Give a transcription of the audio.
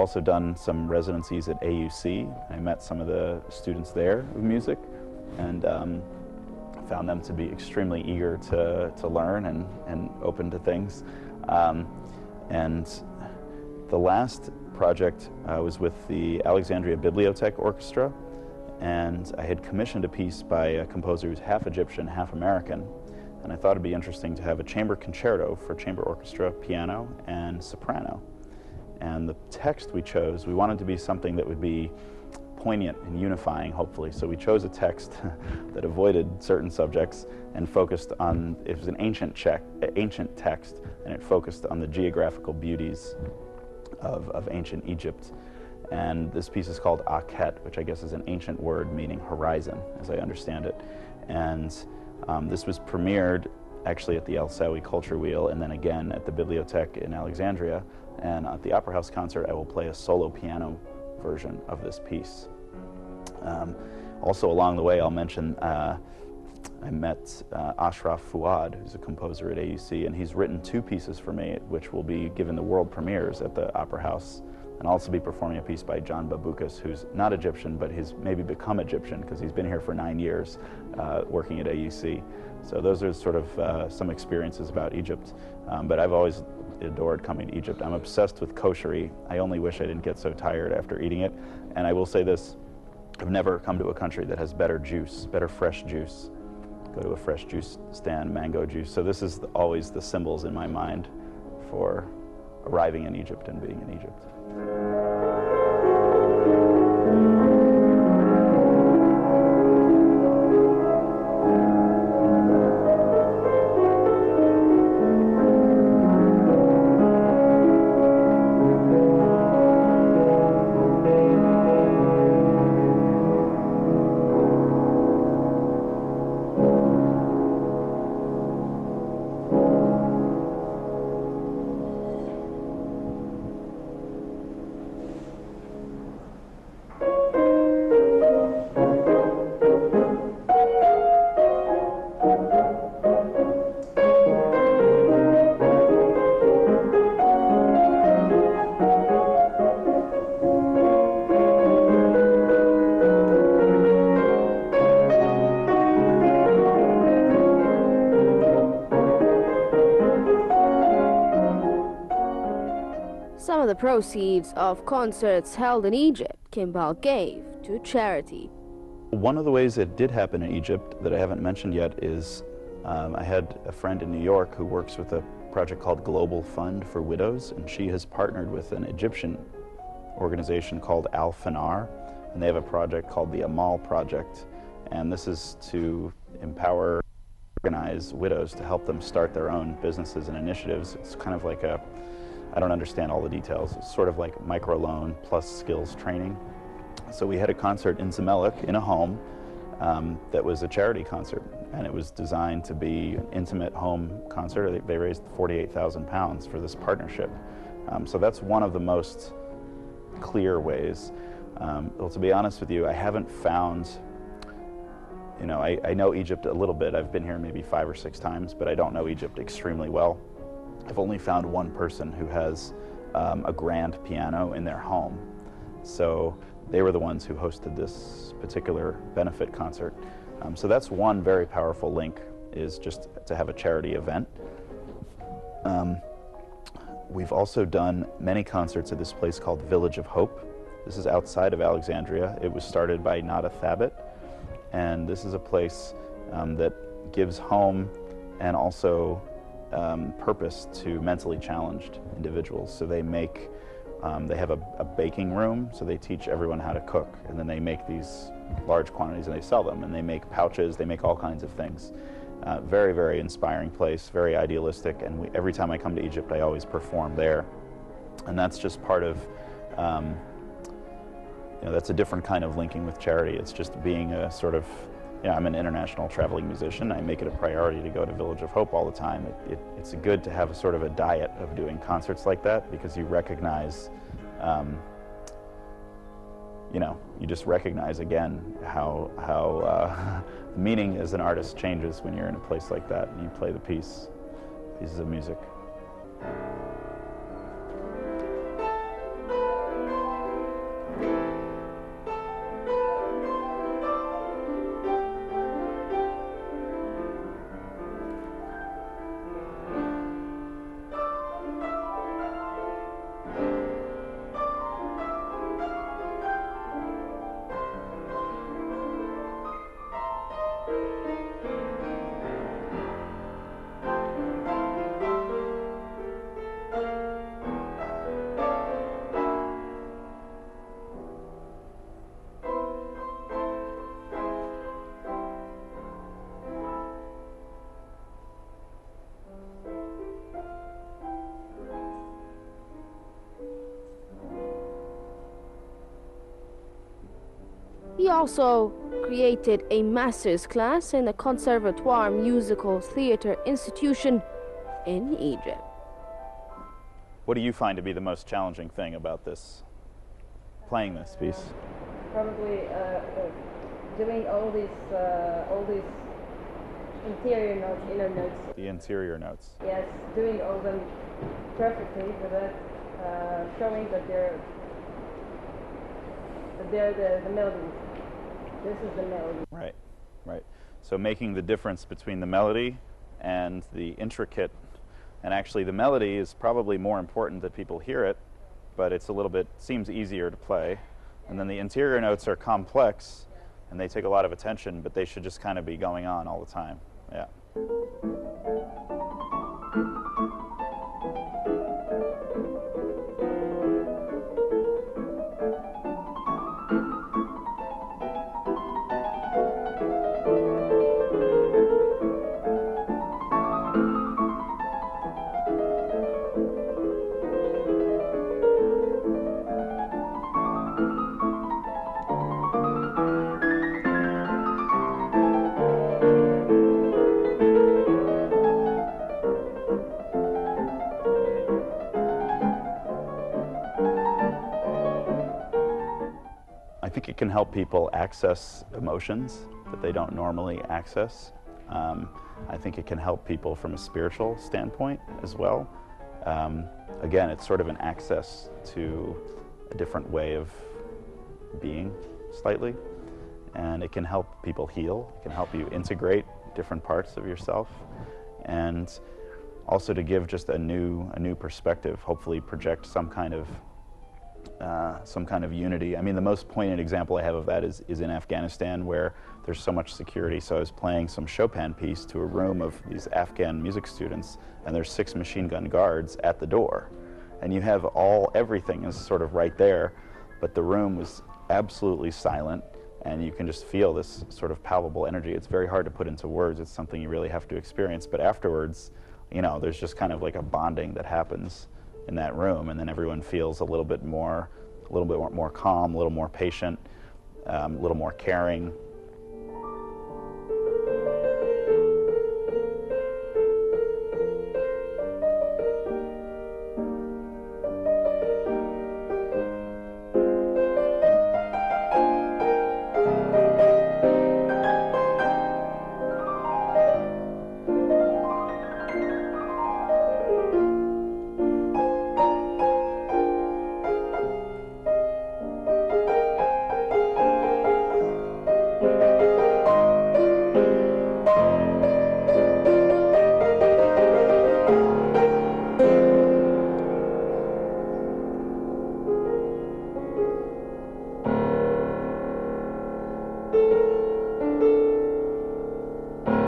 also done some residencies at AUC. I met some of the students there of music, and found them to be extremely eager to learn and open to things. And the last project was with the Alexandria Bibliothèque Orchestra, and I had commissioned a piece by a composer who's half Egyptian, half American, and I thought it'd be interesting to have a chamber concerto for chamber orchestra, piano, and soprano. And the text we chose, we wanted to be something that would be poignant and unifying, hopefully. So we chose a text that avoided certain subjects and focused on, it was an ancient text, and it focused on the geographical beauties of ancient Egypt. And this piece is called Akhet, which I guess is an ancient word meaning horizon, as I understand it. And this was premiered actually at the El Sawi Culture Wheel, and then again at the Bibliothèque in Alexandria. And at the Opera House concert, I will play a solo piano version of this piece. Also along the way, I'll mention I met Ashraf Fuad, who's a composer at AUC, and he's written 2 pieces for me, which will be given the world premieres at the Opera House, and I'll also be performing a piece by John Babukas, who's not Egyptian, but he's maybe become Egyptian because he's been here for 9 years working at AUC. So those are sort of some experiences about Egypt, but I've always adored coming to Egypt. I'm obsessed with koshery. I only wish I didn't get so tired after eating it. And I will say this, I've never come to a country that has better juice, better fresh juice. Go to a fresh juice stand, mango juice. So this is always the symbols in my mind for arriving in Egypt and being in Egypt. Some of the proceeds of concerts held in Egypt, Kimball gave to charity. One of the ways it did happen in Egypt that I haven't mentioned yet is I had a friend in New York who works with a project called Global Fund for Widows, and she has partnered with an Egyptian organization called Al Fanar, and they have a project called the Amal Project, and this is to empower, organize widows to help them start their own businesses and initiatives. It's kind of like I don't understand all the details. It's sort of like microloan plus skills training. So we had a concert in Zamalek in a home that was a charity concert, and it was designed to be an intimate home concert. They raised £48,000 for this partnership. So that's one of the most clear ways. Well, to be honest with you, I haven't found, I know Egypt a little bit. I've been here maybe 5 or 6 times, but I don't know Egypt extremely well. I've only found one person who has a grand piano in their home. So they were the ones who hosted this particular benefit concert. So that's one very powerful link, is just to have a charity event. We've also done many concerts at this place called Village of Hope. This is outside of Alexandria. It was started by Nada Thabit, and this is a place that gives home and also purpose to mentally challenged individuals. So they make, they have a baking room, so they teach everyone how to cook, and then they make these large quantities and they sell them, and they make pouches, they make all kinds of things. Very, very inspiring place, very idealistic, and every time I come to Egypt I always perform there. And that's just part of, that's a different kind of linking with charity. It's just being a sort of, I'm an international traveling musician. I make it a priority to go to Village of Hope all the time. It's good to have a sort of a diet of doing concerts like that, because you recognize, you just recognize again how the meaning as an artist changes when you're in a place like that and you play the pieces of music. He also created a master's class in the Conservatoire Musical Theatre Institution in Egypt. What do you find to be the most challenging thing about this, playing this piece? Probably doing all these interior notes, inner notes. The interior notes. Yes, doing all them perfectly, but showing that they're the melody. This is the melody. Right, right. So making the difference between the melody and the intricate, and actually the melody is probably more important that people hear it, but it's a little bit, seems easier to play. And then the interior notes are complex and they take a lot of attention, but they should just kind of be going on all the time. Yeah. I think it can help people access emotions that they don't normally access. I think it can help people from a spiritual standpoint as well. Again, it's sort of an access to a different way of being, slightly, and it can help people heal. It can help you integrate different parts of yourself, and also to give just a new perspective, hopefully project some kind of unity. I mean, the most poignant example I have of that is in Afghanistan, where there's so much security. So I was playing some Chopin piece to a room of these Afghan music students, and there's 6 machine gun guards at the door. And you have everything is sort of right there, but the room was absolutely silent, and you can just feel this sort of palpable energy. It's very hard to put into words. It's something you really have to experience. But afterwards, you know, there's just kind of like a bonding that happens in that room, and then everyone feels a little bit more calm, a little more patient, a little more caring,